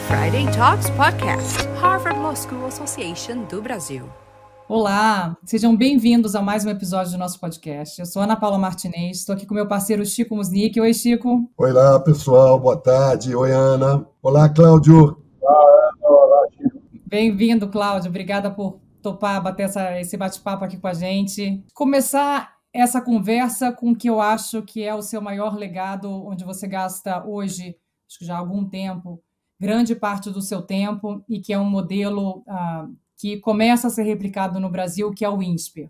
Friday Talks Podcast, Harvard Law School Association do Brasil. Olá, sejam bem-vindos a mais um episódio do nosso podcast. Eu sou Ana Paula Martinez, estou aqui com meu parceiro Chico Musnick. Oi, Chico. Olá, pessoal, boa tarde. Oi, Ana. Olá, Cláudio. Olá, Chico. Bem-vindo, Cláudio. Obrigada por topar, bater esse bate-papo aqui com a gente. Começar essa conversa com o que eu acho que é o seu maior legado, onde você gasta hoje, acho que já há algum tempo, grande parte do seu tempo, e que é um modelo que começa a ser replicado no Brasil, que é o INSPER.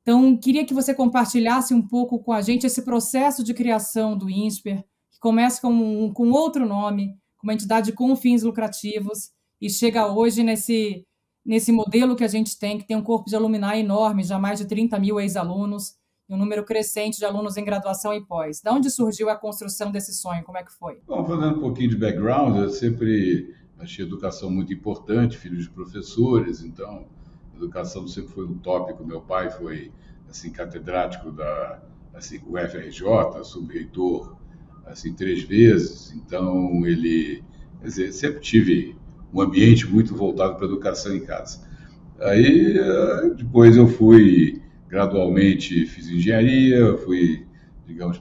Então, queria que você compartilhasse um pouco com a gente esse processo de criação do INSPER, que começa com outro nome, com uma entidade com fins lucrativos, e chega hoje nesse modelo que a gente tem, que tem um corpo de alumni enorme, já mais de 30 mil ex-alunos, e um número crescente de alunos em graduação e pós. De onde surgiu a construção desse sonho? Como é que foi? Bom, fazendo um pouquinho de background, eu sempre achei a educação muito importante, filho de professores, então a educação sempre foi um tópico. Meu pai foi catedrático da UFRJ, sub-reitor 3 vezes, então sempre tive um ambiente muito voltado para a educação em casa. Aí depois eu gradualmente fiz engenharia, fui,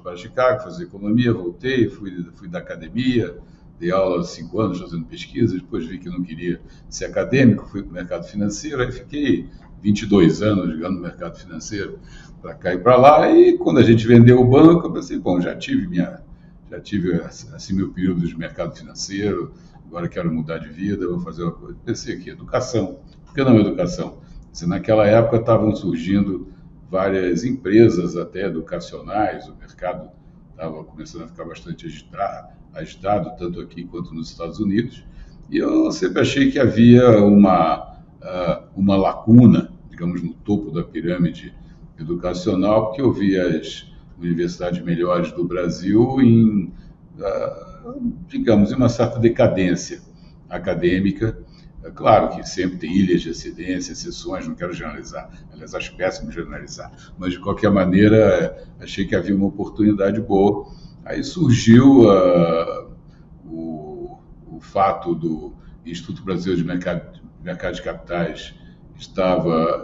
para Chicago, fazer economia, voltei, fui da academia, dei aula há 5 anos fazendo pesquisa, depois vi que não queria ser acadêmico, fui para o mercado financeiro, aí fiquei 22 anos no mercado financeiro, para cá e para lá, e quando a gente vendeu o banco, eu pensei, bom, já tive meu período de mercado financeiro, agora quero mudar de vida, vou fazer uma coisa. Pensei aqui, educação. Por que não educação? Naquela época estavam surgindo várias empresas até educacionais, o mercado estava começando a ficar bastante agitado, tanto aqui quanto nos Estados Unidos, e eu sempre achei que havia uma lacuna, no topo da pirâmide educacional, porque eu via as universidades melhores do Brasil em uma certa decadência acadêmica. É claro que sempre tem ilhas de excelência, exceções, não quero generalizar, aliás, acho péssimo generalizar, mas de qualquer maneira achei que havia uma oportunidade boa. Aí surgiu o fato do Instituto Brasileiro de Mercado de Capitais,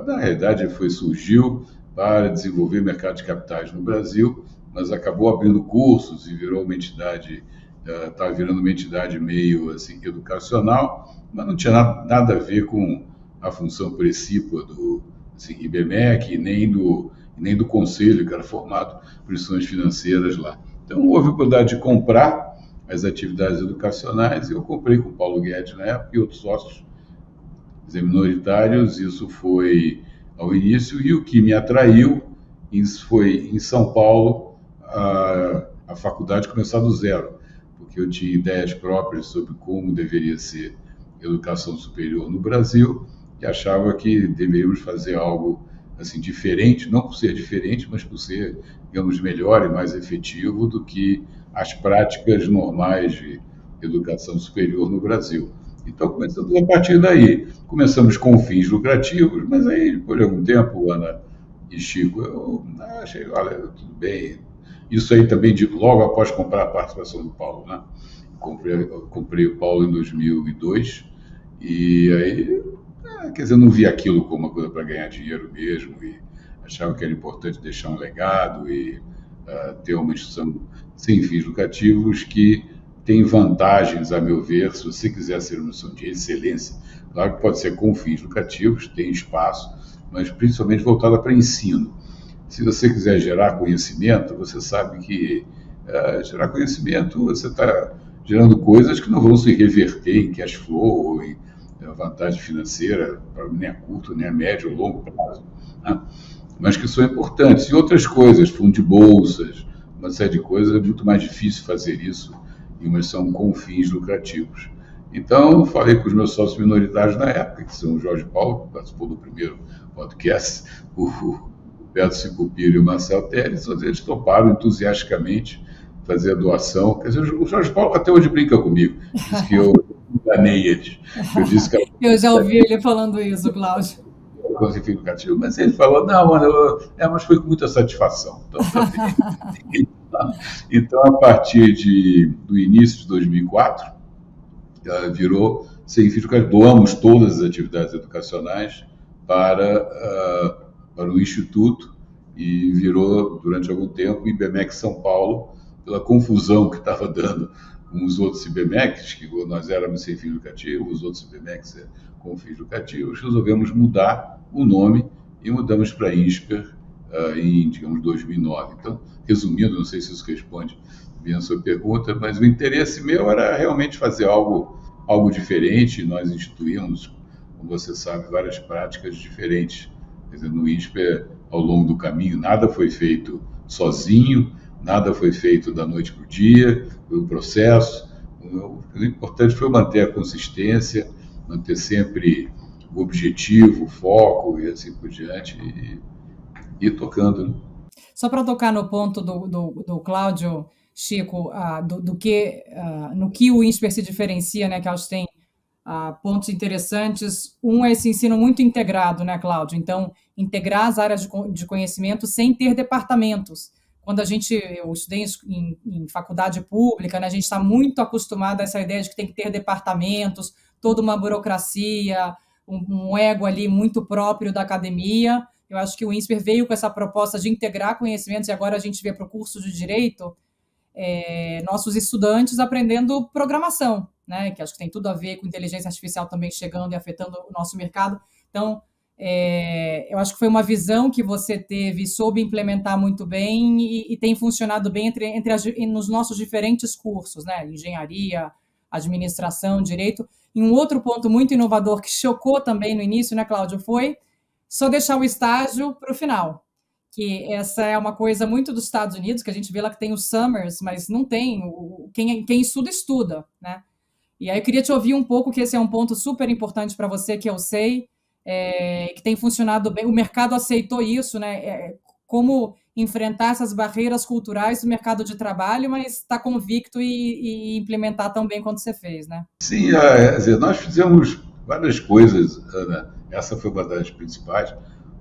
na realidade surgiu para desenvolver mercado de capitais no Brasil, mas acabou abrindo cursos e virou uma entidade, estava virando uma entidade meio educacional, mas não tinha nada a ver com a função precípua do IBMEC, nem do conselho, que era formado por instituições financeiras lá. Então, houve a oportunidade de comprar as atividades educacionais, e eu comprei com o Paulo Guedes na época e outros sócios minoritários. Isso foi ao início, e o que me atraiu foi, em São Paulo, a faculdade começar do zero, porque eu tinha ideias próprias sobre como deveria ser a educação superior no Brasil, e achava que deveríamos fazer algo diferente, não por ser diferente, mas por ser, melhor e mais efetivo do que as práticas normais de educação superior no Brasil. Então, começamos a partir daí. Começamos com fins lucrativos, mas aí, depois de algum tempo, Ana e Chico, eu achei, olha, tudo bem. Isso aí também, logo após comprar a participação do Paulo, né? Comprei o Paulo em 2002, e aí, não via aquilo como uma coisa para ganhar dinheiro mesmo, e achava que era importante deixar um legado e ter uma instituição sem fins lucrativos que tem vantagens, a meu ver. Se você quiser ser uma instituição de excelência, claro que pode ser com fins lucrativos, tem espaço, mas principalmente voltada para ensino. Se você quiser gerar conhecimento, você sabe que gerar conhecimento, você está gerando coisas que não vão se reverter em cash flow ou em vantagem financeira, nem a curto, nem a médio ou longo prazo, né? Mas que são importantes. E outras coisas, fundo de bolsas, uma série de coisas, é muito mais difícil fazer isso em uma instituição com fins lucrativos. Então, falei com os meus sócios minoritários na época, que são o Jorge Paulo, que participou do primeiro podcast, o Beto Sicupira e o Marcel Teles. Eles toparam entusiasticamente fazer a doação. Quer dizer, o Jorge Paulo até hoje brinca comigo, diz que eu enganei eles. Eu já ouvi ele falando isso, Cláudio. Mas ele falou, não, mano, mas foi com muita satisfação. Então, Então, a partir do início de 2004, virou sem fins lucrativos. Doamos todas as atividades educacionais para o Instituto e virou, durante algum tempo, o IBMEC São Paulo, pela confusão que estava dando com os outros IBMECs, que nós éramos sem fins lucrativos, os outros IBMECs com fins lucrativos, resolvemos mudar o nome e mudamos para INSPER em, digamos, 2009. Então, resumindo, não sei se isso responde bem a sua pergunta, mas o interesse meu era realmente fazer algo diferente. Nós instituímos, como você sabe, várias práticas diferentes. Quer dizer, no INSPER, ao longo do caminho, nada foi feito sozinho, nada foi feito da noite para o dia, foi um processo. O importante foi manter a consistência, manter sempre o objetivo, o foco e assim por diante, e ir tocando. Né? Só para tocar no ponto do Cláudio, Chico, no que o INSPER se diferencia, né, que acho que tem pontos interessantes. Um é esse ensino muito integrado, né, Cláudio? Então, integrar as áreas de conhecimento sem ter departamentos. Quando eu estudei em faculdade pública, né, a gente está muito acostumado a essa ideia de que tem que ter departamentos, toda uma burocracia, um ego ali muito próprio da academia. Eu acho que o INSPER veio com essa proposta de integrar conhecimentos, e agora a gente vê para o curso de Direito nossos estudantes aprendendo programação, né, que acho que tem tudo a ver com inteligência artificial também chegando e afetando o nosso mercado. Então, eu acho que foi uma visão que você teve, soube implementar muito bem e tem funcionado bem nos nossos diferentes cursos, né, engenharia, administração, direito. E um outro ponto muito inovador que chocou também no início, né, Cláudio, foi só deixar o estágio para o final. Que essa é uma coisa muito dos Estados Unidos, que a gente vê lá que tem os summers, mas não tem. Quem estuda, estuda, né? E aí eu queria te ouvir um pouco, que esse é um ponto super importante para você, que eu sei, que tem funcionado bem. O mercado aceitou isso, né? Como enfrentar essas barreiras culturais do mercado de trabalho, mas está convicto e implementar tão bem quanto você fez, né? Sim, nós fizemos várias coisas, Ana. Essa foi uma das principais,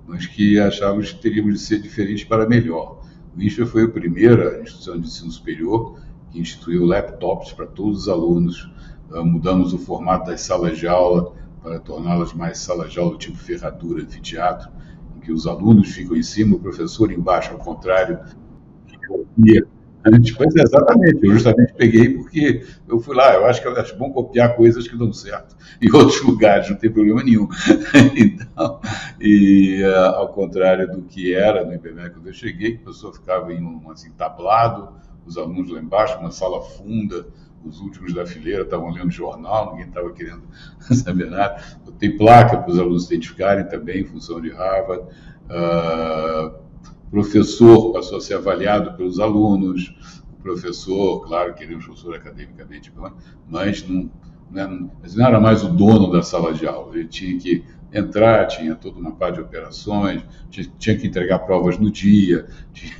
mas que achávamos que teríamos de ser diferentes para melhor. O INSPER foi a primeira instituição de ensino superior que instituiu laptops para todos os alunos. Mudamos o formato das salas de aula para torná-las mais salas de aula do tipo ferradura, anfiteatro, em que os alunos ficam em cima, o professor embaixo, ao contrário. Pois exatamente, eu justamente peguei porque eu fui lá, eu acho bom copiar coisas que dão certo em outros lugares, não tem problema nenhum. Então, ao contrário do que era no IBMEC quando eu cheguei, a pessoa ficava em um assim, tablado, os alunos lá embaixo, uma sala funda, os últimos da fileira estavam lendo jornal, ninguém estava querendo saber nada. Tem placa para os alunos se identificarem também, em função de Harvard. Professor passou a ser avaliado pelos alunos. O professor, claro, queria um professor academicamente bom, mas não era mais o dono da sala de aula. Ele tinha que entrar, tinha toda uma parte de operações, tinha que entregar provas no dia,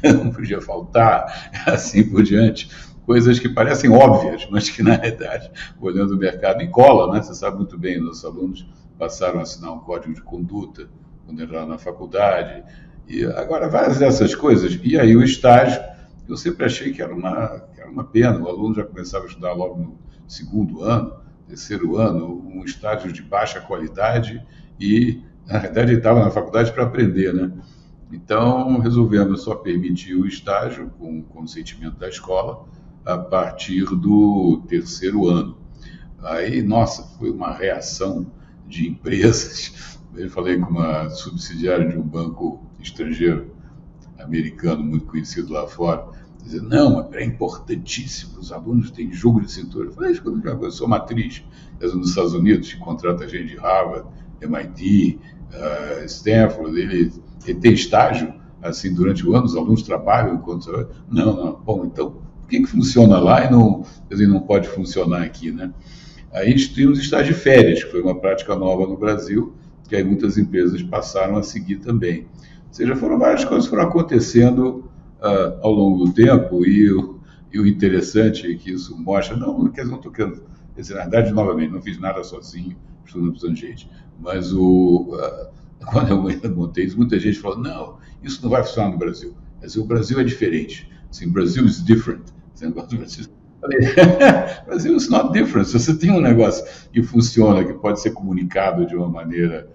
não podia faltar, assim por diante. Coisas que parecem óbvias, mas que, na realidade, olhando o mercado, encola, né? Você sabe muito bem, nossos alunos passaram a assinar um código de conduta quando entraram na faculdade. E agora, várias dessas coisas. E aí o estágio, eu sempre achei que era uma pena. O aluno já começava a estudar logo no segundo ano, terceiro ano, um estágio de baixa qualidade e, na verdade, ele estava na faculdade para aprender, né? Então, resolvemos só permitir o estágio com o consentimento da escola a partir do terceiro ano. Aí, nossa, foi uma reação de empresas. Eu falei com uma subsidiária de um banco estrangeiro, americano, muito conhecido lá fora, dizendo, não, é importantíssimo, os alunos têm jogo de cintura. Eu falei, eu sou uma atriz, nos Estados Unidos, que contrata gente de Harvard, MIT, Stanford, ele tem estágio, assim, durante o ano, os alunos trabalham enquanto... Não, bom, então, por que funciona lá e não pode funcionar aqui, né? Aí instituímos estágio de férias, que foi uma prática nova no Brasil, que aí muitas empresas passaram a seguir também. Ou seja, foram várias coisas que foram acontecendo ao longo do tempo, e o interessante é que isso mostra, não estou querendo dizer, na verdade, novamente, não fiz nada sozinho, estudando precisando de gente, mas quando eu montei isso, muita gente falou, não, isso não vai funcionar no Brasil. Quer dizer, o Brasil é diferente. Assim, Brasil is different. Falei, Brasil is not different. Se você tem um negócio que funciona, que pode ser comunicado de uma maneira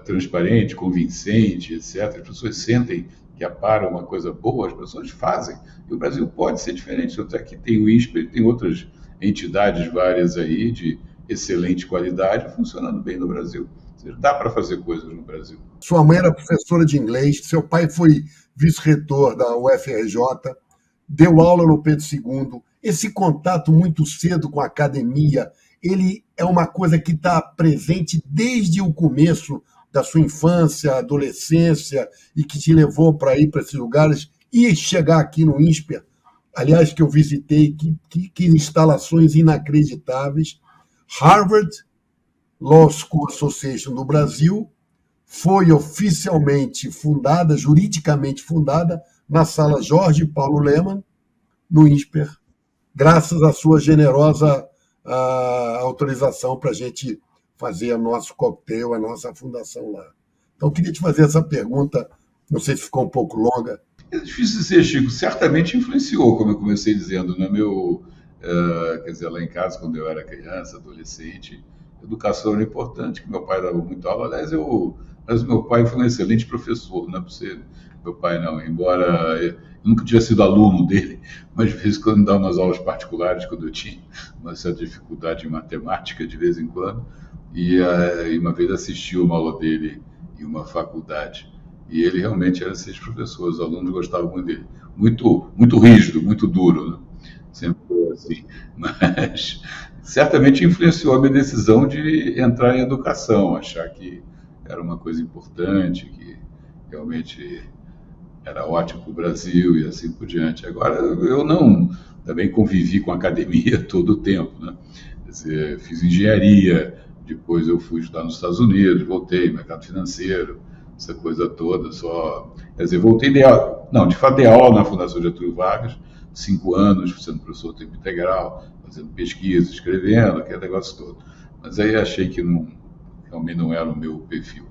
transparente, convincente, etc., as pessoas sentem que aparam uma coisa boa, as pessoas fazem. E o Brasil pode ser diferente. Até que tem o INSPER, tem outras entidades várias aí de excelente qualidade funcionando bem no Brasil. Ou seja, dá para fazer coisas no Brasil. Sua mãe era professora de inglês, seu pai foi vice-reitor da UFRJ, deu aula no Pedro II. Esse contato muito cedo com a academia, ele é uma coisa que está presente desde o começo da sua infância, adolescência, e que te levou para ir para esses lugares e chegar aqui no INSPER. Aliás, que eu visitei, que instalações inacreditáveis. Harvard Law School Association do Brasil foi oficialmente fundada, juridicamente fundada, na sala Jorge Paulo Lemann, no INSPER, graças à sua generosa autorização para a gente fazer o nosso coquetel, a nossa fundação lá. Então, eu queria te fazer essa pergunta, não sei se ficou um pouco longa. É difícil dizer, Chico, certamente influenciou, como eu comecei dizendo, no meu, quer dizer, lá em casa, quando eu era criança, adolescente, educação era importante, que meu pai dava muito aula. Aliás, mas meu pai foi um excelente professor, não é por ser meu pai não, embora eu nunca tinha sido aluno dele, mas de vez em quando dava umas aulas particulares, quando eu tinha uma certa dificuldade em matemática, de vez em quando, e uma vez assisti uma aula dele em uma faculdade, e ele realmente era excelente professor, os alunos gostavam muito dele, muito rígido, muito duro, né? Sempre foi assim, mas certamente influenciou a minha decisão de entrar em educação, achar que era uma coisa importante, que realmente era ótimo para o Brasil e assim por diante. Agora, eu não também convivi com a academia todo o tempo, né? Quer dizer, fiz engenharia, depois eu fui estudar nos Estados Unidos, voltei, mercado financeiro, essa coisa toda, quer dizer, voltei de fato dei aula na Fundação Getúlio Vargas, 5 anos, sendo professor de tempo integral, fazendo pesquisa, escrevendo, aquele negócio todo. Mas aí achei que realmente não era o meu perfil.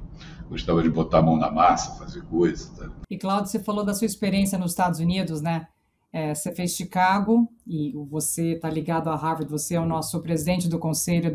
Gostava de botar a mão na massa, fazer coisas. Tá? E, Cláudio, você falou da sua experiência nos Estados Unidos, né? Você fez Chicago e você está ligado a Harvard, você é o nosso presidente do conselho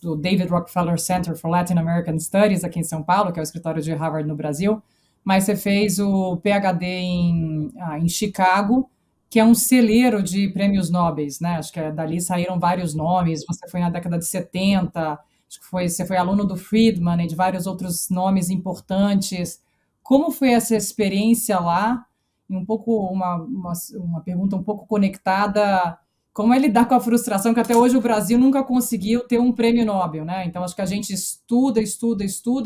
do David Rockefeller Center for Latin American Studies aqui em São Paulo, que é o escritório de Harvard no Brasil, mas você fez o PhD em Chicago, que é um celeiro de prêmios Nobel, né? Acho que dali saíram vários nomes, você foi na década de 70, acho que você foi aluno do Friedman e de vários outros nomes importantes. Como foi essa experiência lá? E um pouco uma pergunta um pouco conectada, como é lidar com a frustração que até hoje o Brasil nunca conseguiu ter um prêmio Nobel, né? Então acho que a gente estuda,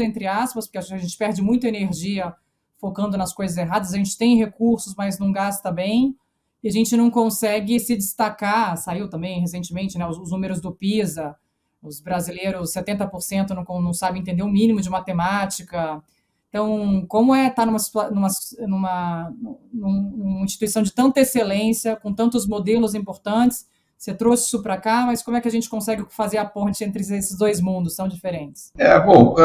entre aspas, porque a gente perde muita energia focando nas coisas erradas, a gente tem recursos, mas não gasta bem, e a gente não consegue se destacar. Saiu também recentemente, né, os números do PISA, os brasileiros, 70% não sabem entender o mínimo de matemática. Então, como é estar numa instituição de tanta excelência, com tantos modelos importantes? Você trouxe isso para cá, mas como é que a gente consegue fazer a ponte entre esses dois mundos tão diferentes? Bom,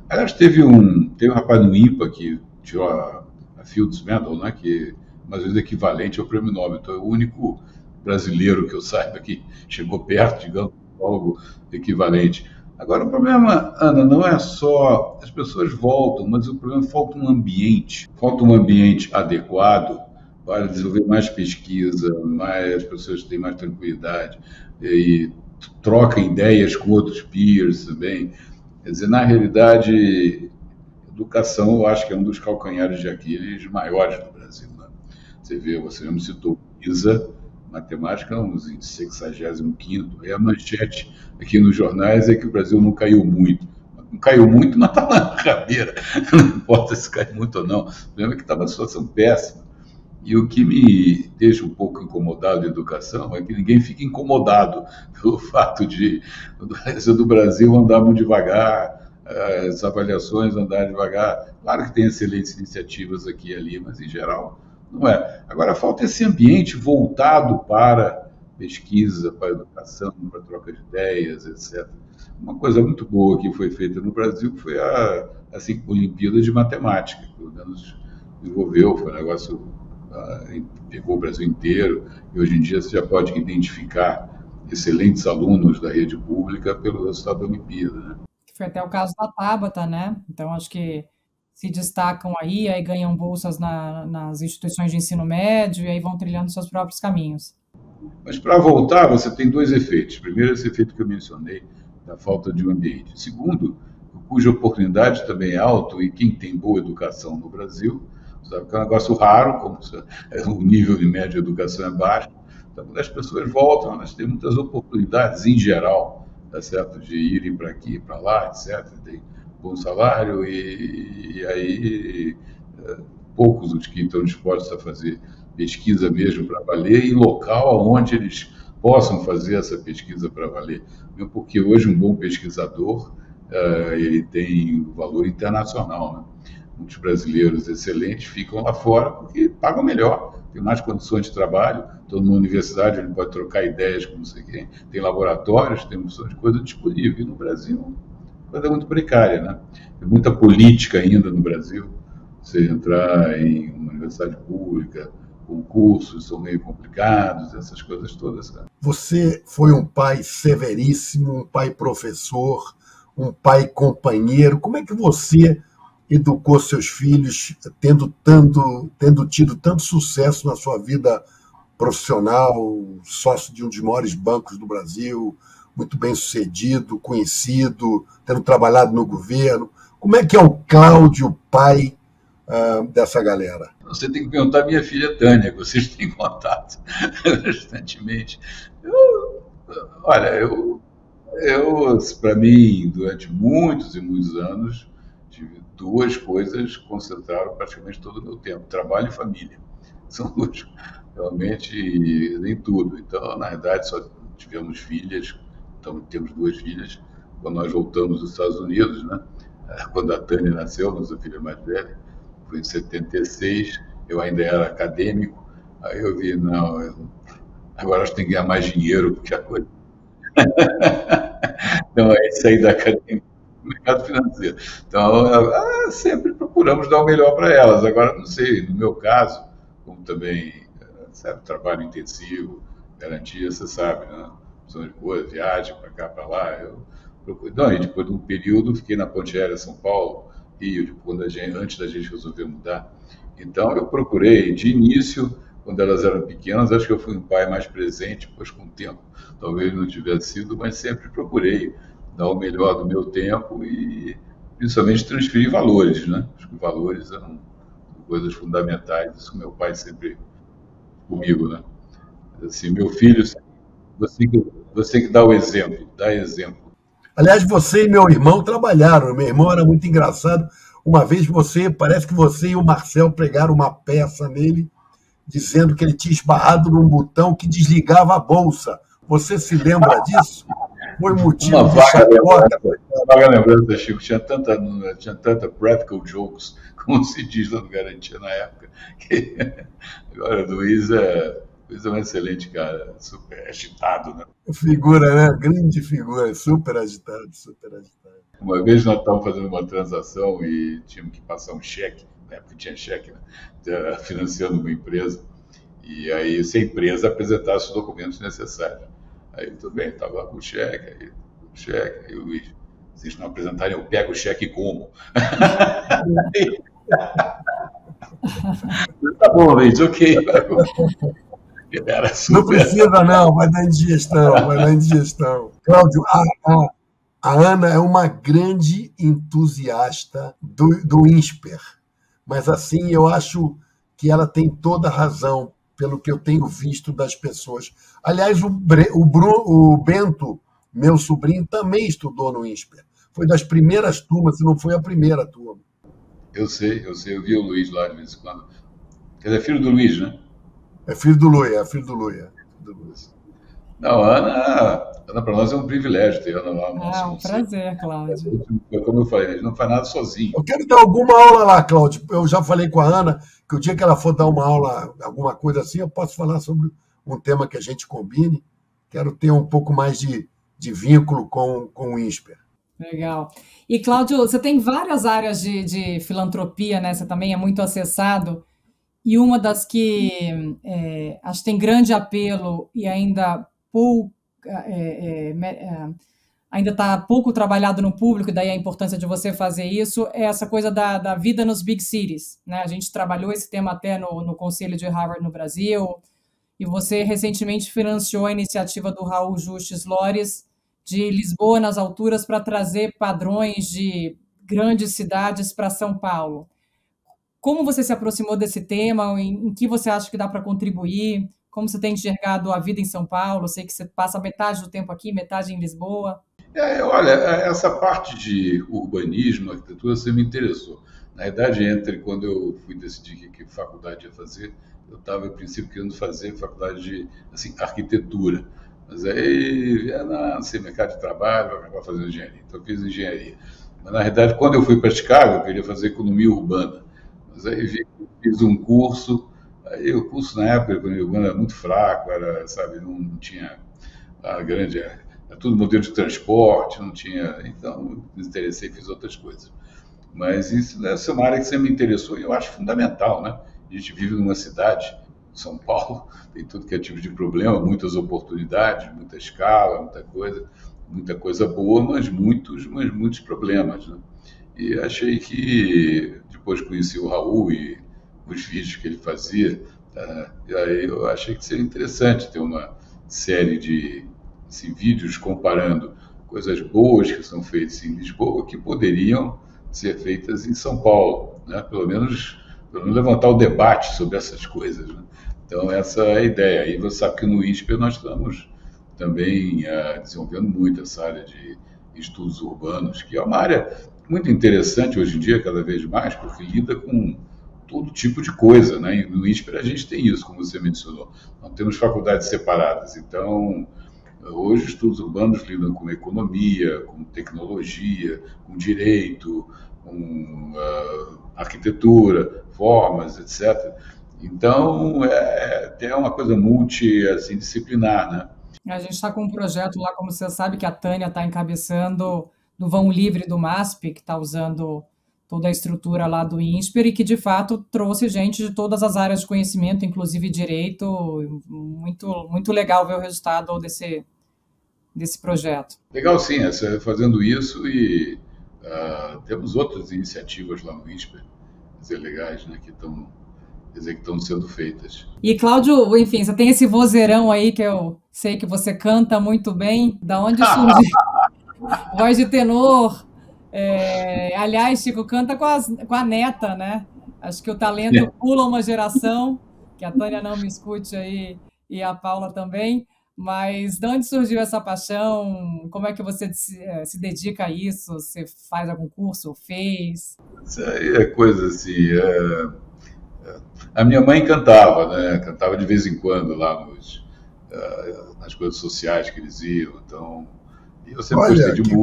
aliás, teve um rapaz no IMPA que tirou a Fields Medal, né, que mais ou menos equivalente ao prêmio Nobel. Então, é o único brasileiro que eu saiba que chegou perto, digamos, algo equivalente. Agora, o problema, Ana, não é só as pessoas voltam, mas o problema é que falta um ambiente adequado para desenvolver mais pesquisa, as pessoas têm mais tranquilidade e trocam ideias com outros peers também. Quer dizer, na realidade, educação, eu acho que é um dos calcanhares de Aquiles maiores do Brasil, né? Você mesmo citou o PISA, matemática, estamos em 65º, e a manchete aqui nos jornais é que o Brasil não caiu muito. Não caiu muito, mas está na rabeira. Não importa se cai muito ou não. O problema é que está numa situação péssima. E o que me deixa um pouco incomodado na educação é que ninguém fica incomodado pelo fato de do Brasil andar muito devagar, as avaliações andarem devagar. Claro que tem excelentes iniciativas aqui e ali, mas em geral não é. Agora falta esse ambiente voltado para pesquisa, para educação, para troca de ideias, etc. Uma coisa muito boa que foi feita no Brasil foi a Olimpíada de Matemática, que pelo menos desenvolveu, foi um negócio pegou o Brasil inteiro, e hoje em dia você já pode identificar excelentes alunos da rede pública pelo resultado da Olimpíada, né? Foi até o caso da Tabata, né? Então, acho que se destacam aí ganham bolsas nas instituições de ensino médio, e aí vão trilhando seus próprios caminhos. Mas para voltar, você tem dois efeitos. Primeiro, esse efeito que eu mencionei, da falta de um ambiente. Segundo, cuja oportunidade também é alta, e quem tem boa educação no Brasil, sabe que é um negócio raro, como o nível de média de educação é baixo. Então, quando as pessoas voltam, elas têm muitas oportunidades, em geral, tá certo? De irem para aqui, para lá, etc. Tem bom salário e aí poucos os que estão dispostos a fazer pesquisa mesmo para valer em local onde eles possam fazer essa pesquisa para valer. Mesmo porque hoje um bom pesquisador ele tem valor internacional, né? Muitos brasileiros excelentes ficam lá fora porque pagam melhor, tem mais condições de trabalho, estão numa universidade, ele pode trocar ideias com não sei quem, tem laboratórios, tem opções de coisa disponível. E no Brasil, a coisa é muito precária, né? Tem muita política ainda no Brasil. Você entrar em uma universidade pública, concursos são meio complicados, essas coisas todas, né? Você foi um pai severíssimo, um pai professor, um pai companheiro. Como é que você educou seus filhos, tendo tido tanto sucesso na sua vida profissional, sócio de um dos maiores bancos do Brasil, muito bem sucedido, conhecido, tendo trabalhado no governo? Como é que é o Cláudio, pai dessa galera? Você tem que perguntar à minha filha Tânia, que vocês têm contato constantemente. Para mim, durante muitos e muitos anos, tive duas coisas que concentraram praticamente todo o meu tempo: trabalho e família. São duas, realmente, nem tudo. Então, na verdade, só tivemos filhas, então temos duas filhas, quando nós voltamos dos Estados Unidos, né? Quando a Tânia nasceu, nossa filha mais velha, foi em 76, eu ainda era acadêmico, aí eu vi, não, agora acho que tem que ganhar mais dinheiro, porque a coisa... Então, é sair da academia do mercado financeiro. Então, sempre procuramos dar o melhor para elas. Agora, não sei, no meu caso, como também, sabe, trabalho intensivo, garantia, você sabe, né? Opção de coisa, viagem para cá, para lá. E depois de um período, fiquei na Ponte Aérea São Paulo, Rio, antes da gente resolver mudar. Então, eu procurei, de início, quando elas eram pequenas, acho que eu fui um pai mais presente, depois com o tempo, talvez não tivesse sido, mas sempre procurei dar o melhor do meu tempo e, principalmente, transferir valores, né? Acho que valores eram coisas fundamentais, isso meu pai sempre comigo, né? Assim, meu filho, você que dá o exemplo, dá exemplo. Aliás, você e meu irmão trabalharam. Meu irmão era muito engraçado. Uma vez parece que você e o Marcel pregaram uma peça nele, dizendo que ele tinha esbarrado num botão que desligava a bolsa. Você se lembra disso? Foi motivo de chacota. Uma vaga lembrança, Chico. Tinha tanta practical jokes, como se diz lá no Garantia na época. Agora, o Luiz é um excelente cara, super agitado, né? Figura, né? Grande figura, super agitado, super agitado. Uma vez nós estávamos fazendo uma transação e tínhamos que passar um cheque, na época tinha cheque, né? Financiando uma empresa, e aí se a empresa apresentasse os documentos necessários. Aí tudo bem, estava lá com o cheque, aí o Luiz, vocês não apresentarem, eu pego o cheque como? Tá bom, Luiz, ok. Era super... Não precisa não, vai dar indigestão. Cláudio, a Ana é uma grande entusiasta do INSPER, mas assim, eu acho que ela tem toda a razão, pelo que eu tenho visto das pessoas. Aliás, o Bento, meu sobrinho, também estudou no INSPER. Foi das primeiras turmas, se não foi a primeira turma. Eu sei, eu vi o Luiz lá de vez em quando. Quer dizer, filho do Luiz, né? É filho do Luia. Não, a Ana para nós é um privilégio ter Ana lá no nosso um prazer, Cláudio. Como eu falei, a gente não faz nada sozinho. Eu quero dar alguma aula lá, Cláudio. Eu já falei com a Ana que o dia que ela for dar uma aula, alguma coisa assim, eu posso falar sobre um tema que a gente combine. Quero ter um pouco mais de vínculo com o INSPER. Legal. E, Cláudio, você tem várias áreas de filantropia, né? Você também é muito acessado. e uma das que acho que tem grande apelo e ainda pouco, ainda está pouco trabalhado no público, e daí a importância de você fazer isso, é essa coisa da vida nos big cities, né? A gente trabalhou esse tema até no Conselho de Harvard no Brasil, e você recentemente financiou a iniciativa do Raul Justus Lores de Lisboa nas alturas para trazer padrões de grandes cidades para São Paulo. Como você se aproximou desse tema? Em que você acha que dá para contribuir? Como você tem enxergado a vida em São Paulo? Sei que você passa metade do tempo aqui, metade em Lisboa. Olha, essa parte de urbanismo, arquitetura, você me interessou. Na verdade, entre quando eu fui decidir que faculdade ia fazer, eu estava, a princípio, querendo fazer faculdade de arquitetura. Mas aí, não sei, mercado de trabalho, vai acabar fazendo engenharia. Então, eu fiz engenharia. Mas, na verdade, quando eu fui para Chicago, eu queria fazer economia urbana. Mas aí fiz um curso. Aí o curso, na época, de economia urbana era muito fraco, sabe, não tinha a grande... Era tudo modelo de transporte, não tinha... Então, me interessei e fiz outras coisas. Mas isso é uma área que sempre me interessou e eu acho fundamental, né? A gente vive numa cidade, São Paulo, tem tudo que é tipo de problema, muitas oportunidades, muita escala, muita coisa boa, mas muitos problemas, né? E achei que, depois conheci o Raul e os vídeos que ele fazia, e aí eu achei que seria interessante ter uma série de vídeos comparando coisas boas que são feitas em Lisboa que poderiam ser feitas em São Paulo, né? Pelo menos levantar o debate sobre essas coisas, né? Então, essa é a ideia. E você sabe que no INSPER nós estamos também desenvolvendo muito essa área de estudos urbanos, que é uma área muito interessante hoje em dia, cada vez mais, porque lida com todo tipo de coisa, né? E no INSPER a gente tem isso, como você mencionou. Não temos faculdades separadas. Então, hoje, os estudos urbanos lidam com economia, com tecnologia, com direito, com arquitetura, formas, etc. Então, é uma coisa disciplinar, né? A gente está com um projeto lá, como você sabe, que a Tânia está encabeçando, do Vão Livre do MASP, que está usando toda a estrutura lá do INSPER e que, de fato, trouxe gente de todas as áreas de conhecimento, inclusive direito. Muito, muito legal ver o resultado desse projeto. Legal, sim, fazendo isso e temos outras iniciativas lá no INSPER, legais, né, que estão sendo feitas. E, Cláudio, enfim, você tem esse vozeirão aí que eu sei que você canta muito bem. Da onde surgiu? Voz de tenor. Aliás, Chico canta com a neta, né? Acho que o talento pula uma geração, que a Tânia não me escute aí e a Paula também. Mas de onde surgiu essa paixão? Como é que você se dedica a isso? Você faz algum curso? Fez? Isso aí é coisa assim... A minha mãe cantava, né? Cantava de vez em quando lá nas coisas sociais que eles iam. Então, eu sempre gostei de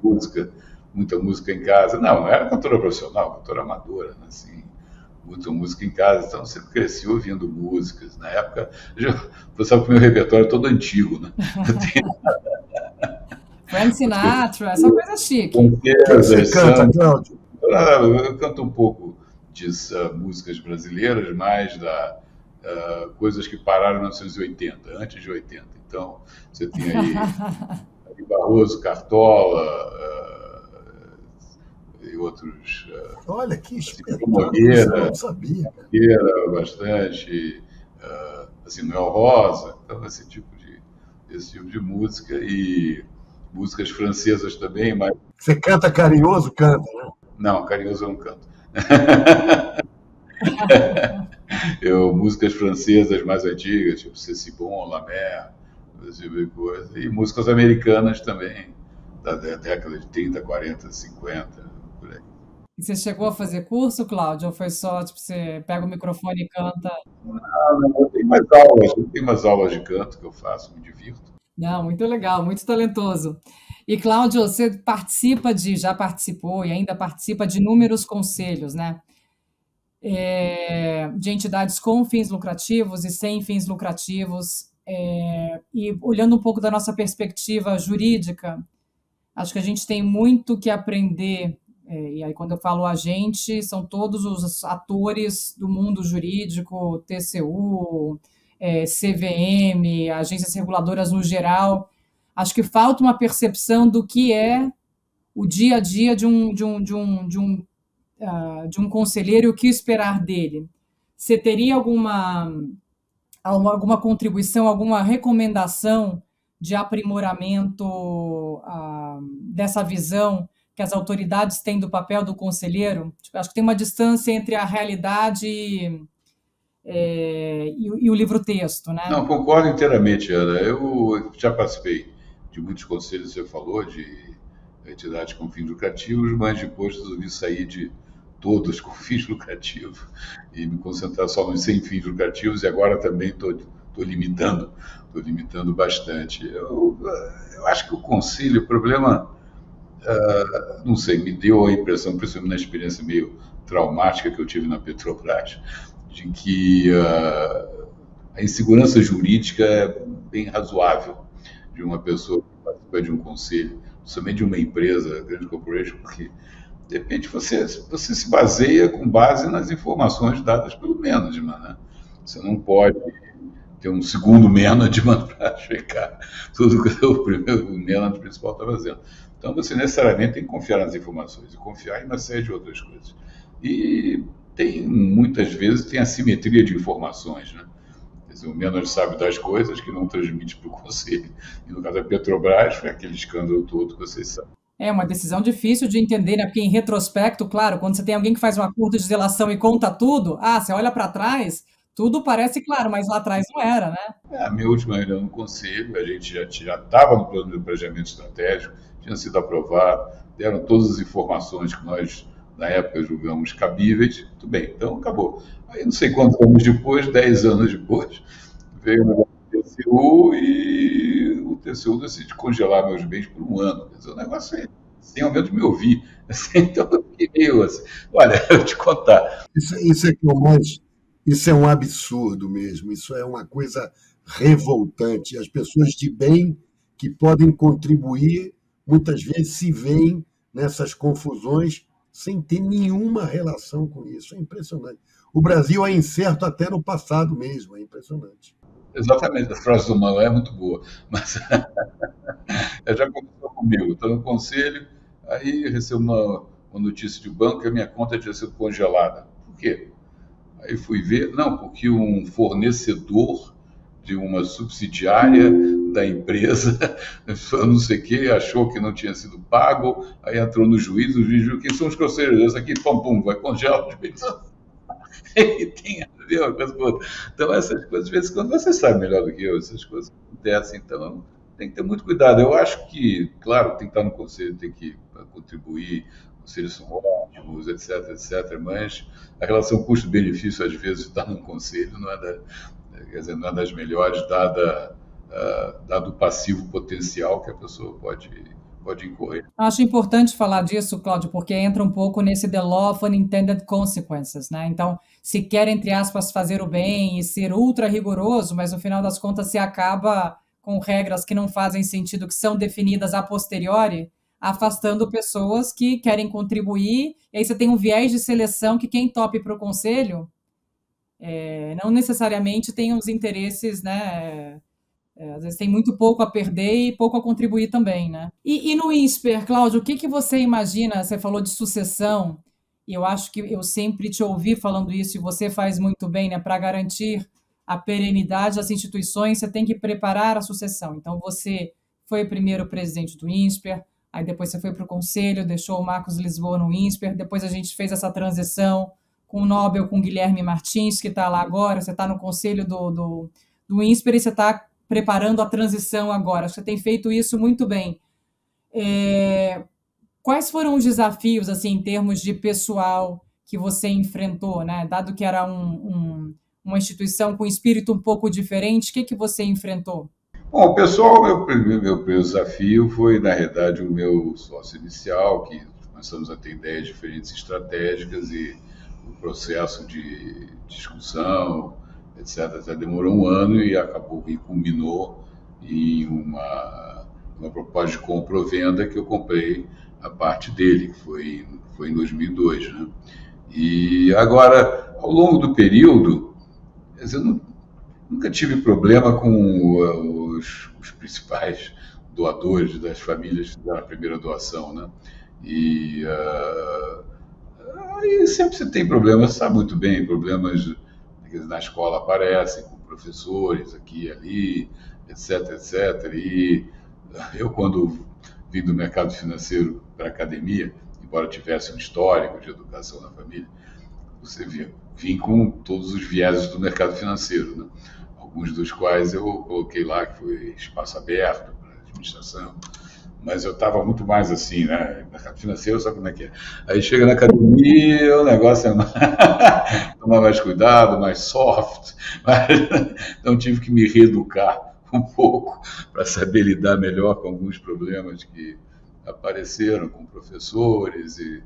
música, muita música em casa. Não era cantora profissional, cantora amadora, né? Assim, muita música em casa. Então, eu sempre cresci ouvindo músicas. Na época, você sabe que o meu repertório é todo antigo, né? Frank Sinatra, essa coisa chique. Você canta, Cláudio? Eu canto um pouco de músicas brasileiras, mais coisas que pararam em 1980, antes de 80. Então, você tem aí Barroso, Cartola e outros... Olha que espetáculo, eu não sabia. Bastante, Noel Rosa, então esse tipo de música e músicas francesas também. Mas... Você canta carinhoso? Canta, né? Não, carinhoso eu não canto. Músicas francesas mais antigas, tipo Cécile Lamer, esse tipo de coisa, e músicas americanas também, da década de 30, 40, 50, por aí. E você chegou a fazer curso, Cláudio, ou foi só, tipo, você pega o microfone e canta? Não, eu tenho mais aulas de canto que eu faço, me divirto. Não, muito legal, muito talentoso. E, Cláudio, você já participou e ainda participa de inúmeros conselhos, né? De entidades com fins lucrativos e sem fins lucrativos. E olhando um pouco da nossa perspectiva jurídica, acho que a gente tem muito que aprender E aí, quando eu falo a gente, são todos os atores do mundo jurídico, TCU, CVM, agências reguladoras no geral. Acho que falta uma percepção do que é o dia a dia de um conselheiro e o que esperar dele. Você teria alguma contribuição, alguma recomendação de aprimoramento dessa visão que as autoridades têm do papel do conselheiro? Acho que tem uma distância entre a realidade e o livro-texto, né? Não, concordo inteiramente, Ana. Eu já participei de muitos conselhos, você falou, de entidades com fins lucrativos, mas depois resolvi sair de todos com fins lucrativos e me concentrar só nos sem fins lucrativos, e agora também estou limitando bastante. Eu acho que o conselho, o problema, não sei, me deu a impressão, principalmente na experiência meio traumática que eu tive na Petrobras, de que a insegurança jurídica é bem razoável de uma pessoa que participa de um conselho, principalmente de uma empresa, grande corporation, porque de repente você se baseia com base nas informações dadas pelo management, né? Você não pode ter um segundo management para checar tudo que o primeiro management principal está fazendo. Então você necessariamente tem que confiar nas informações e confiar em uma série de outras coisas. E muitas vezes tem assimetria de informações, né? Quer dizer, o manager sabe das coisas que não transmite para o conselho. E no caso da Petrobras, foi aquele escândalo todo que vocês sabem. É uma decisão difícil de entender, né? Porque em retrospecto, claro, quando você tem alguém que faz um acordo de delação e conta tudo, você olha para trás, tudo parece claro, mas lá atrás não era, né? A minha última reunião no conselho, a gente já estava no plano de planejamento estratégico, tinha sido aprovado, deram todas as informações que nós, na época, julgamos cabíveis, tudo bem, então acabou. Aí não sei quantos anos depois, 10 anos depois, veio o negócio do TCU e o TCU decide congelar meus bens por um ano. Quer dizer, o negócio é sem ao menos me ouvir. Então eu fiquei meio assim, olha, eu vou te contar. Isso é que é mais... Isso é um absurdo mesmo, isso é uma coisa revoltante. As pessoas de bem que podem contribuir, muitas vezes se veem nessas confusões sem ter nenhuma relação com isso. É impressionante. O Brasil é incerto até no passado mesmo, é impressionante. Exatamente, a frase do Manuel é muito boa, mas já aconteceu comigo. Estou no conselho, aí recebo uma notícia de banco que a minha conta tinha sido congelada. Por quê? Aí fui ver, não, porque um fornecedor de uma subsidiária da empresa, não sei o quê, achou que não tinha sido pago, aí entrou no juiz, o juiz viu quem são os conselheiros, aqui, pum, vai congelar os bens. E tem a ver uma coisa com outra. Então, essas coisas, às vezes, quando você sabe melhor do que eu, essas coisas acontecem, então tem que ter muito cuidado. Eu acho que, claro, tem que estar no conselho, tem que contribuir, conselhos são ótimos, etc, mas a relação custo-benefício, às vezes, de estar num conselho não é das melhores, dado o passivo potencial que a pessoa pode incorrer. Acho importante falar disso, Cláudio, porque entra um pouco nesse the law of unintended consequences, né? Então, se quer, entre aspas, fazer o bem e ser ultra rigoroso, mas no final das contas se acaba com regras que não fazem sentido, que são definidas a posteriori, afastando pessoas que querem contribuir, e aí você tem um viés de seleção que quem tope para o conselho não necessariamente tem os interesses, né? Às vezes tem muito pouco a perder e pouco a contribuir também, né? E no INSPER, Cláudio, o que você imagina? Você falou de sucessão, e eu acho que eu sempre te ouvi falando isso, e você faz muito bem, né? Para garantir a perenidade das instituições, você tem que preparar a sucessão. Então, você foi o primeiro presidente do INSPER, aí depois você foi para o conselho, deixou o Marcos Lisboa no INSPER, depois a gente fez essa transição com o Nobel, com o Guilherme Martins, que está lá agora, você está no conselho do INSPER e você está preparando a transição agora. Acho que você tem feito isso muito bem. Quais foram os desafios, assim, em termos de pessoal que você enfrentou, né? Dado que era uma instituição com espírito um pouco diferente, o que você enfrentou? Bom, pessoal, meu primeiro desafio foi, na realidade, o meu sócio inicial, que começamos a ter ideias diferentes estratégicas e o processo de discussão, etc. Até demorou um ano e acabou e culminou em uma proposta de compra ou venda que eu comprei a parte dele, que foi em 2002, né? E agora, ao longo do período, eu nunca tive problema com os principais doadores das famílias da primeira doação, né? E aí sempre você tem problemas, você sabe muito bem, problemas na escola aparecem, com professores aqui e ali, etc, etc. E eu, quando vim do mercado financeiro para a academia, embora tivesse um histórico de educação na família, você vim com todos os vieses do mercado financeiro, né? Alguns dos quais eu coloquei lá, que foi espaço aberto para administração, mas eu estava muito mais assim, né? Mercado financeiro, sabe como é que é? Aí chega na academia, o negócio é tomar mais cuidado, mais soft, então tive que me reeducar um pouco para saber lidar melhor com alguns problemas que apareceram com professores e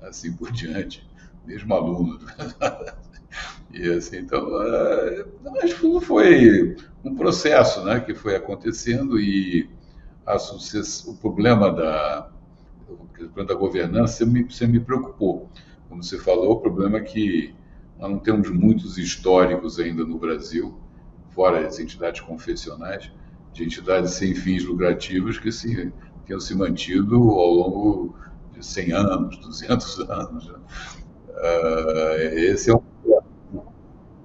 assim por diante, mesmo alunos. E assim, então, mas foi um processo, né, que foi acontecendo e o problema da governança você me preocupou. Como você falou, o problema é que nós não temos muitos históricos ainda no Brasil, fora as entidades confessionais, de entidades sem fins lucrativos que tenham se mantido ao longo de 100 anos, 200 anos. Né? Esse é um problema.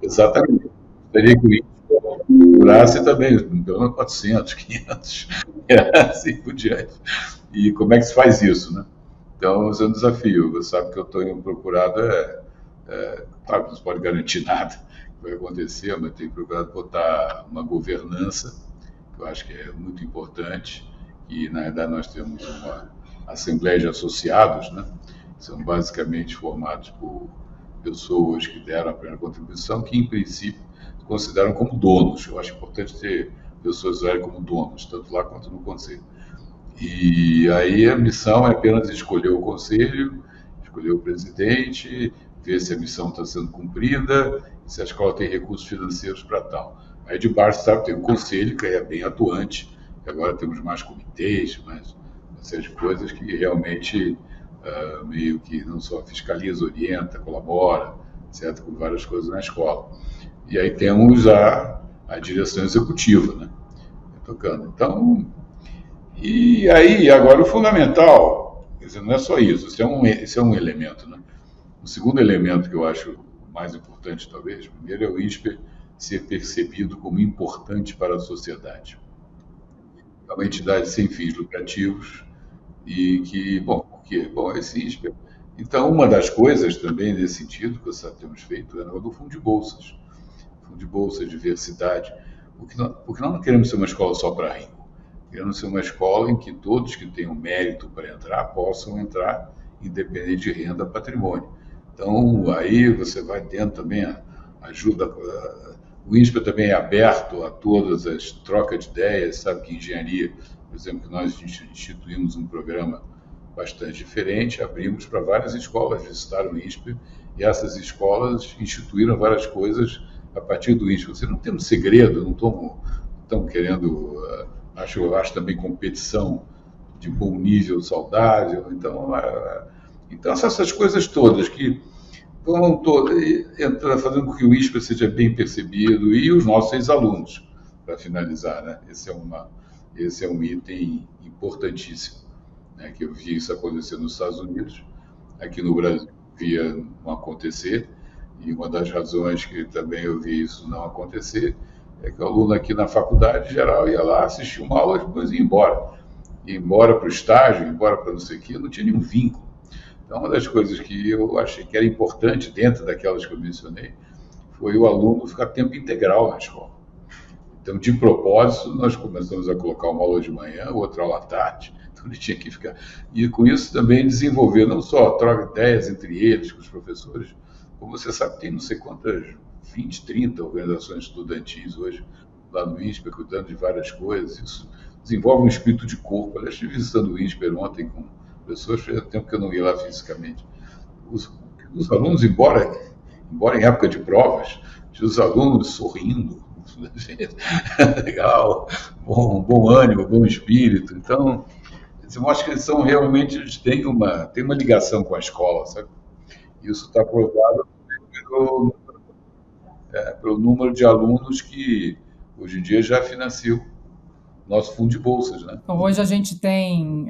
Exatamente. Teria que durasse também, pelo menos 400, 500, assim por diante. E como é que se faz isso, né? Então, esse é um desafio. Você sabe que eu estou procurado, claro que não se pode garantir nada que vai acontecer, mas tenho procurado botar uma governança, que eu acho que é muito importante, e na verdade nós temos uma assembleia de associados, né? São basicamente formados por pessoas que deram a primeira contribuição, que em princípio se consideram como donos. Eu acho importante ter pessoas como donos, tanto lá quanto no conselho. E aí a missão é apenas escolher o conselho, escolher o presidente, ver se a missão está sendo cumprida, se a escola tem recursos financeiros para tal. Aí de baixo, sabe, tem o conselho, que é bem atuante, e agora temos mais comitês, mais uma série de coisas que realmente meio que não só fiscaliza, orienta, colabora, etc., com várias coisas na escola. E aí temos a direção executiva, né, tocando. Então, e aí agora o fundamental, quer dizer, não é só isso, esse é um elemento, né? O segundo elemento que eu acho mais importante, talvez, primeiro é o INSPER ser percebido como importante para a sociedade. É uma entidade sem fins lucrativos e que, esse INSPER. Então, uma das coisas também nesse sentido que nós temos feito é o do Fundo de Bolsas. Fundo de Bolsas, diversidade. Porque nós não queremos ser uma escola só para rico. Queremos ser uma escola em que todos que tenham mérito para entrar possam entrar, independente de renda, patrimônio. Então, aí você vai tendo também ajuda. O INSPER também é aberto a todas as trocas de ideias, sabe que engenharia, por exemplo, que nós instituímos um programa bastante diferente, abrimos para várias escolas, visitaram o INSPER, e essas escolas instituíram várias coisas a partir do INSPER. Você não tem um segredo, não estamos querendo, acho também competição de bom nível saudável, então essas coisas todas que vão fazendo com que o INSPER seja bem percebido e os nossos ex-alunos, para finalizar, né? Esse é um item importantíssimo, né? Que eu vi isso acontecer nos Estados Unidos, aqui no Brasil via não acontecer, e uma das razões que também eu vi isso não acontecer é que o aluno aqui na faculdade geral ia lá, assistia uma aula, depois ia embora. Ia embora para o estágio, ia embora para não sei o quê, não tinha nenhum vínculo. Então, uma das coisas que eu achei que era importante, dentro daquelas que eu mencionei, foi o aluno ficar tempo integral na escola. Então, de propósito, nós começamos a colocar uma aula de manhã, outra aula à tarde, então ele tinha que ficar. E com isso também desenvolver, não só troca ideias entre eles, com os professores, como você sabe, tem não sei quantas, 20, 30 organizações estudantis hoje, lá no INSPER, cuidando de várias coisas. Isso desenvolve um espírito de corpo. Eu estive visitando o INSPER ontem com pessoas, faz tempo que eu não ia lá fisicamente. Os alunos, embora em época de provas, os alunos sorrindo, legal, bom ânimo, bom espírito. Então, eu acho que eles têm uma ligação com a escola, sabe? Isso está provado pelo, pelo número de alunos que hoje em dia já financiam nosso fundo de bolsas, né? Então, hoje a gente tem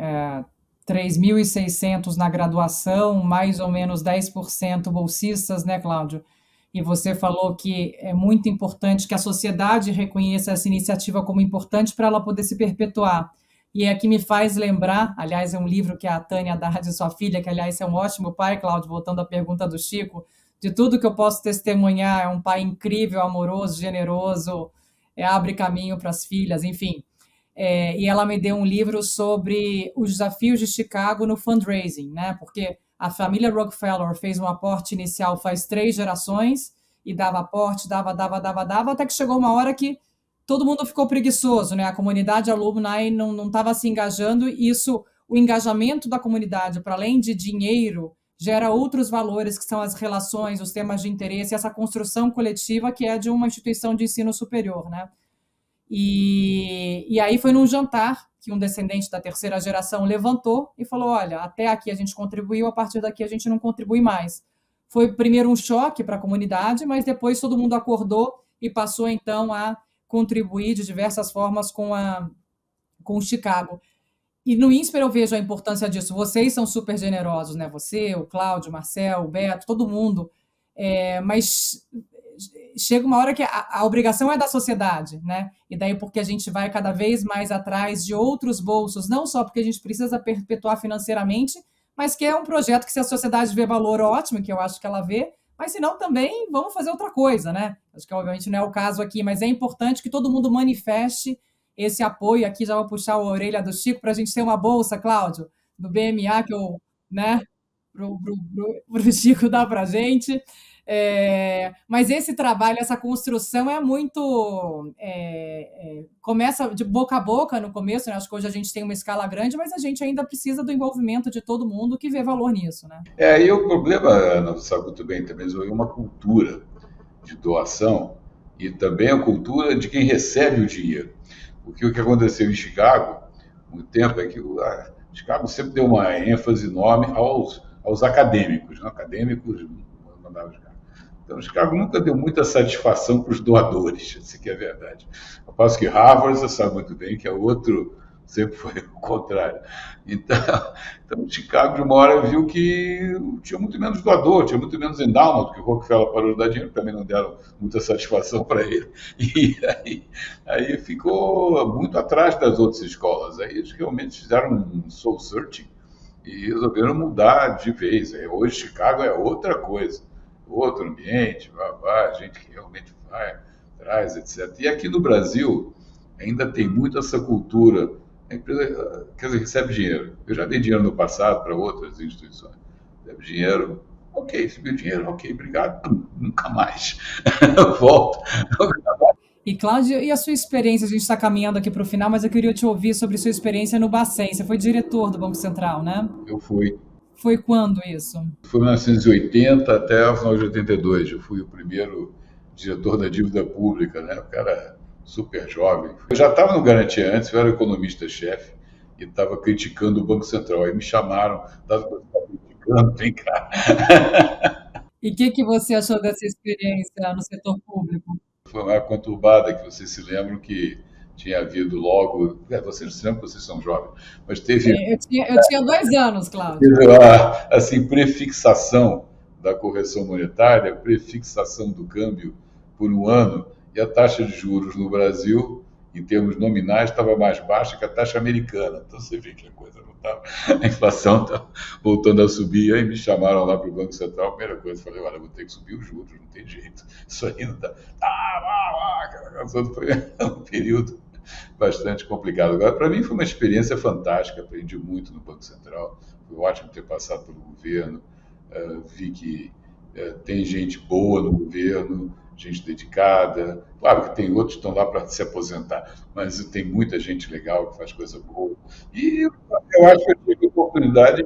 3.600 na graduação, mais ou menos 10% bolsistas, né, Cláudio? E você falou que é muito importante que a sociedade reconheça essa iniciativa como importante para ela poder se perpetuar. E é que me faz lembrar, aliás, é um livro que a Tânia dá de sua filha, que, aliás, é um ótimo pai, Cláudio, voltando à pergunta do Chico, de tudo que eu posso testemunhar, é um pai incrível, amoroso, generoso, abre caminho para as filhas, enfim. E ela me deu um livro sobre os desafios de Chicago no fundraising, né? Porque a família Rockefeller fez um aporte inicial faz 3 gerações e dava aporte, dava, até que chegou uma hora que todo mundo ficou preguiçoso, né? A comunidade alumni não estava se engajando, e o engajamento da comunidade, para além de dinheiro, gera outros valores, que são as relações, os temas de interesse, essa construção coletiva que é de uma instituição de ensino superior, né? E aí foi num jantar que um descendente da 3ª geração levantou e falou: olha, até aqui a gente contribuiu, a partir daqui a gente não contribui mais. Foi primeiro um choque para a comunidade, mas depois todo mundo acordou e passou então a contribuir de diversas formas com o Chicago. E no INSPER eu vejo a importância disso. Vocês são super generosos, né? Você, o Cláudio, o Marcel, o Beto, todo mundo. Mas chega uma hora que a obrigação é da sociedade, né? E daí porque a gente vai cada vez mais atrás de outros bolsos, não só porque a gente precisa perpetuar financeiramente, mas que é um projeto que, se a sociedade vê valor, ótimo, que eu acho que ela vê, mas se não também vamos fazer outra coisa, né? Acho que obviamente não é o caso aqui, mas é importante que todo mundo manifeste esse apoio. Aqui já vou puxar a orelha do Chico para a gente ter uma bolsa, Cláudio, do BMA, que eu, né, pro Chico dar para a gente. Mas esse trabalho, essa construção é muito... começa de boca a boca no começo, né? Acho que hoje a gente tem uma escala grande, mas a gente ainda precisa do envolvimento de todo mundo que vê valor nisso, né? E o problema, não sabe muito bem, também é uma cultura de doação e também a cultura de quem recebe o dinheiro. Porque o que aconteceu em Chicago, muito tempo, é que Chicago sempre deu uma ênfase enorme aos acadêmicos, né? Acadêmicos mandavam Chicago. Então, Chicago nunca deu muita satisfação para os doadores, isso que é verdade. Ao passo que Harvard, você sabe muito bem que é outro, sempre foi o contrário. Então Chicago, de uma hora, viu que tinha muito menos doador, tinha muito menos endowment, que o Rockefeller parou de dar dinheiro, também não deram muita satisfação para ele. E aí ficou muito atrás das outras escolas. Aí eles realmente fizeram um soul searching e resolveram mudar de vez. Hoje Chicago é outra coisa, outro ambiente, a gente que realmente vai, traz, etc. E aqui no Brasil ainda tem muito essa cultura. A empresa, quer dizer, recebe dinheiro. Eu já dei dinheiro no passado para outras instituições. Recebe dinheiro, ok, recebi o dinheiro, ok, obrigado, nunca mais. Volto. E, Cláudio, e a sua experiência? A gente está caminhando aqui para o final, mas eu queria te ouvir sobre sua experiência no Bacen. Você foi diretor do Banco Central, né? Eu fui. Foi quando isso? Foi em 1980 até o final de 82. Eu fui o primeiro diretor da dívida pública, né? O cara super jovem. Eu já estava no Garantia antes, eu era economista-chefe e estava criticando o Banco Central. Aí me chamaram, estava criticando, vem cá. E o que você achou dessa experiência no setor público? Foi uma conturbada, que vocês se lembram que tinha havido logo... vocês se lembram que vocês são jovens, mas teve... Eu tinha 2 anos, Cláudio. Teve a assim, prefixação da correção monetária, prefixação do câmbio por um ano, e a taxa de juros no Brasil, em termos nominais, estava mais baixa que a taxa americana. Então você vê que a coisa não estava... A inflação está voltando a subir. Aí me chamaram lá para o Banco Central. A primeira coisa, eu falei: olha, vou ter que subir os juros, não tem jeito. Isso aí não está... Foi um período bastante complicado. Agora, para mim, foi uma experiência fantástica. Aprendi muito no Banco Central. Foi ótimo ter passado pelo governo. Vi que tem gente boa no governo, gente dedicada. Claro que tem outros que estão lá para se aposentar, mas tem muita gente legal que faz coisa boa. E eu acho que eu tive a oportunidade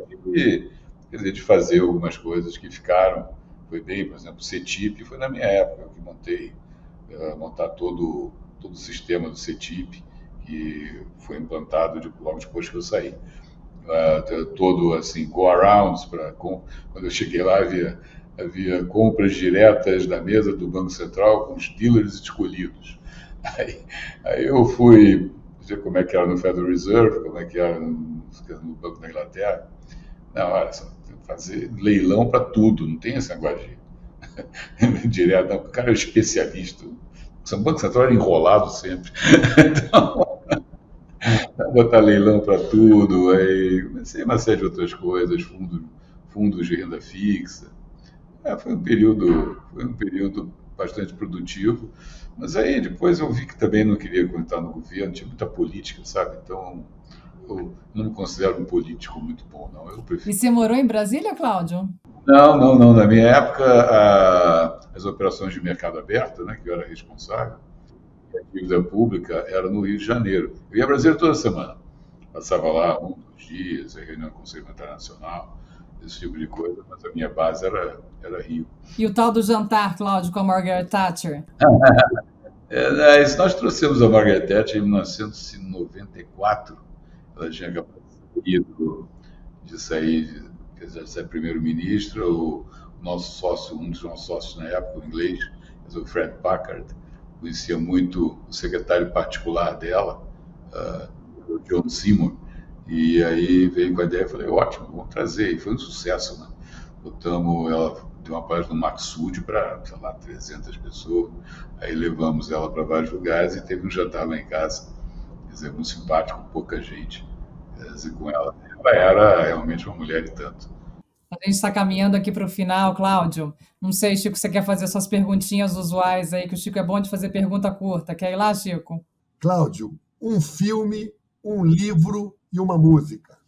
de fazer algumas coisas que ficaram. Foi bem, por exemplo, o CETIP foi na minha época, eu que montei montar todo o sistema do CETIP, que foi implantado logo depois que eu saí. Todo assim, go-arounds, quando eu cheguei lá havia compras diretas da mesa do Banco Central com os dealers escolhidos. Aí eu fui ver como é que era no Federal Reserve, como é que era no Banco da Inglaterra. Não, olha só, tem que fazer leilão para tudo, não tem esse negócio de direto, não, o cara é especialista. O Banco Central era enrolado sempre. Então, botar leilão para tudo, aí comecei uma série de outras coisas, fundos de renda fixa. Foi um período bastante produtivo, mas aí depois eu vi que também não queria entrar no governo, tinha muita política, sabe? Então eu não me considero um político muito bom, não. Eu prefiro... E você morou em Brasília, Cláudio? Não. Na minha época, as operações de mercado aberto, né, que eu era responsável, a dívida pública era no Rio de Janeiro. Eu ia a Brasília toda semana. Passava lá 2 dias, reunião do Conselho Internacional, esse tipo de coisa, mas a minha base era Rio. E o tal do jantar, Cláudio, com a Margaret Thatcher? Isso nós trouxemos a Margaret Thatcher em 1994. Ela tinha acabado de sair de ser primeiro-ministra. O nosso sócio, um dos nossos sócios na época, o inglês, o Fred Packard, conhecia muito o secretário particular dela, o John Seymour, e aí veio com a ideia, falei, ótimo, vamos trazer, e foi um sucesso, né? Ela deu uma palestra no Maxud para, sei lá, 300 pessoas, aí levamos ela para vários lugares e teve um jantar lá em casa, quer dizer, muito simpático, pouca gente, quer dizer, com ela. Ela era realmente uma mulher e tanto. A gente está caminhando aqui para o final, Cláudio. Não sei, Chico, você quer fazer suas perguntinhas usuais aí, que o Chico é bom de fazer pergunta curta. Quer ir lá, Chico? Cláudio, um filme, um livro e uma música.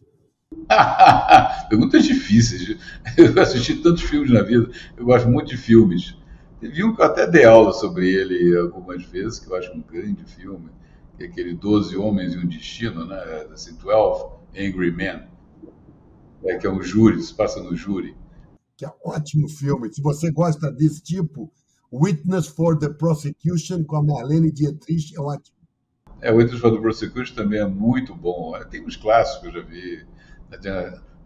Perguntas difíceis. Eu assisti tantos filmes na vida, eu gosto muito de filmes. Teve um que eu até dei aula sobre ele algumas vezes, que eu acho um grande filme, que é aquele 12 Homens e um Destino, né? Assim, 12 Angry Men, que é um júri, se passa no júri. Que é um ótimo filme. Se você gosta desse tipo, Witness for the Prosecution, com a Marlene Dietrich, é ótimo. Witness for the Prosecution também é muito bom. Tem uns clássicos que eu já vi.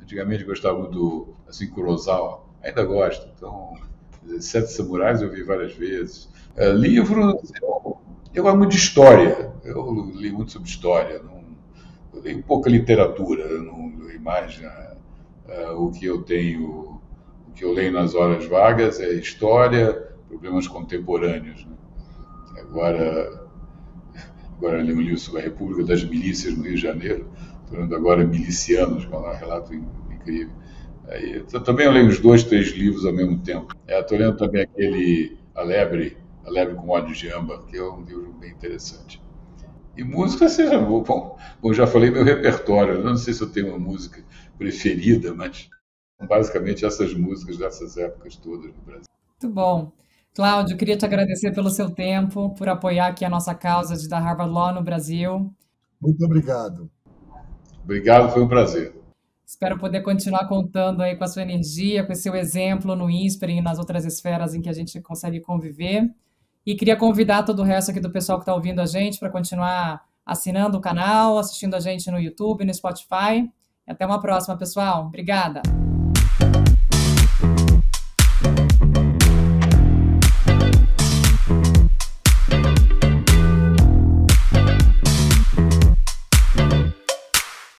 Antigamente eu gostava muito do assim, Kurosawa, ainda gosto. Então, Sete Samurais eu vi várias vezes. Livro, eu gosto muito de história. Eu li muito sobre história. Eu leio pouca literatura, eu não leio mais. O que eu leio nas horas vagas é história, problemas contemporâneos. Né? Agora eu li um livro sobre a República das Milícias no Rio de Janeiro, estou lendo agora Milicianos, que é um relato incrível. Também eu leio uns 2, 3 livros ao mesmo tempo. Estou lendo também aquele A Lebre com Olhos de Âmbar, que é um livro bem interessante. E música, bom, já falei meu repertório, eu não sei se eu tenho uma música preferida, mas basicamente essas músicas dessas épocas todas no Brasil. Muito bom. Cláudio, queria te agradecer pelo seu tempo, por apoiar aqui a nossa causa de dar Harvard Law no Brasil. Muito obrigado. Obrigado, foi um prazer. Espero poder continuar contando aí com a sua energia, com esse seu exemplo no INSPER e nas outras esferas em que a gente consegue conviver. E queria convidar todo o resto aqui do pessoal que está ouvindo a gente para continuar assinando o canal, assistindo a gente no YouTube, no Spotify. E até uma próxima, pessoal. Obrigada!